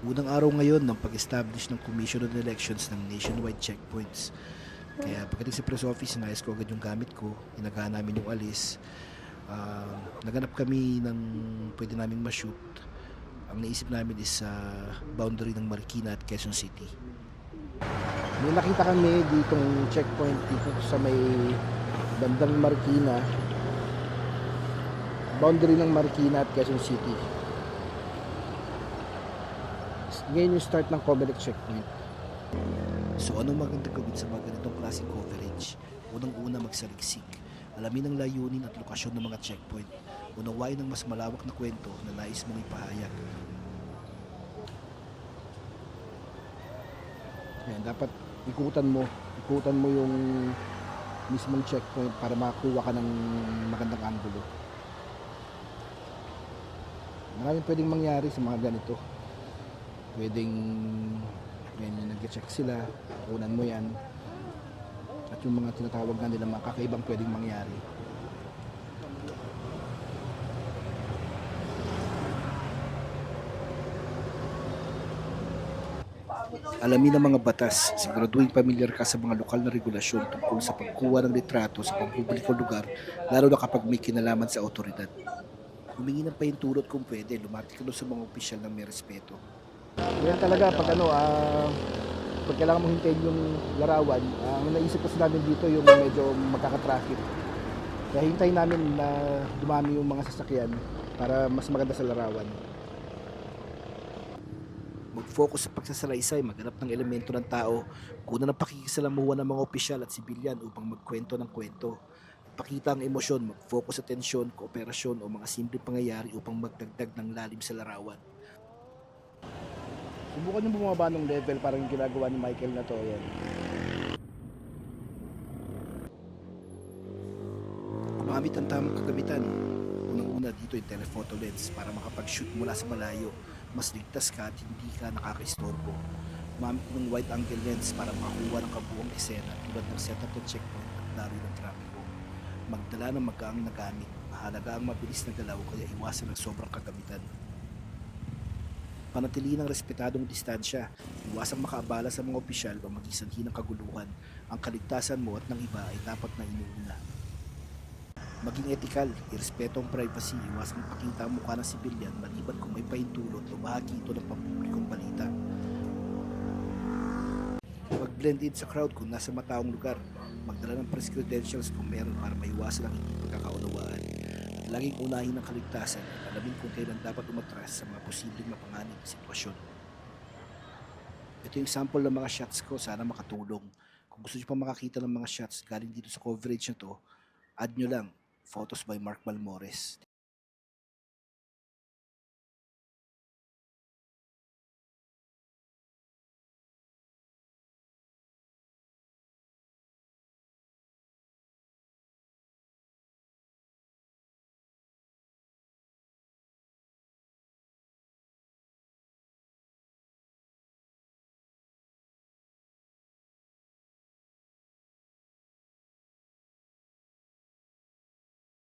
Unang araw ngayon ng pag-establish ng Commission on Elections ng nationwide checkpoints. Kaya pagdating sa press office, inayos ko agad yung gamit ko, inagahan namin yung alis. Naganap kami ng pwede naming ma-shoot. Ang naisip namin is sa boundary ng Marikina at Quezon City. May nakita kami ditong checkpoint dito sa may bandang Marikina, boundary ng Marikina at Quezon City. Ngayon yung start ng Comelec checkpoint. So anong maganda gawin sa mga ganitong klaseng coverage? Unang-una magsaliksik. Alamin ang layunin at lokasyon ng mga checkpoint. Unawain ang mas malawak na kwento na nais mong ipahayag. Ayan, dapat ikutan mo yung mismong checkpoint para makakuha ka ng magandang anggulo. Maraming pwedeng mangyari sa mga ganito. Pwedeng yan, nag-check sila, kunan mo yan, at yung mga tinatawag na nila mga kakaibang pwedeng mangyari. Alamin ang mga batas, siguraduhin pamilyar ka sa mga lokal na regulasyon tungkol sa pagkuha ng litrato sa pampublikong lugar, lalo na kapag may kinalaman sa otoridad. Humingi ng pahintulot kung pwede, lumapit ka doon sa mga opisyal ng may respeto. Kaya talaga pag kailangan mo hintayin yung larawan, ang naisip kasi namin dito yung medyo magkaka-traffic. Kaya hintayin namin na dumami yung mga sasakyan para mas maganda sa larawan. Mag-focus sa pagsasalaysay, maghanap ng elemento ng tao, kuna ng pakikisalamuha ng mga opisyal at sibilyan upang magkwento ng kwento. Ipakita ang emosyon, mag-focus sa tensyon, kooperasyon o mga simpleng pangyayari upang magdagdag ng lalim sa larawan. Subukan yung bumaba ng level parang yung ginagawa ni Michael na to. Yan. Gumamit ang tamang kagamitan. Unang-una dito yung telephoto lens para makapag-shoot mula sa malayo. Mas ligtas ka at hindi ka nakaka-istorbo. Gumamit ng wide angle lens para makakuha ng kabuuang eksena tulad ng setup ng checkpoint at daloy ng trapiko. Magdala ng magaang na gamit. Mahalaga ang mabilis na galaw kaya iwasan ng sobrang kagamitan. Panatilihin ang respetadong distansya, iwasang makaabala sa mga opisyal o magisanhi ng kaguluhan. Ang kaligtasan mo at ng iba ay dapat na inuuna. Maging etikal, irespeto ang privacy, iwasang ipakita ang mukha ng sibilyan maliban kung may pahintulot o bahagi ito ng pampublikong balita. Mag-blend in sa crowd kung nasa mataong lugar. Magdala ng press credentials kung meron para maiwasan ang hindi pagkakaunawaan. Laging unahin ang kaligtasan at alamin kung kailan dapat umatras sa mga posibleng mapanganib na sitwasyon. Ito yung sample ng mga shots ko, sana makatulong. Kung gusto nyo pa makakita ng mga shots galing dito sa coverage na to, add nyo lang, Photos by Mark Balmores.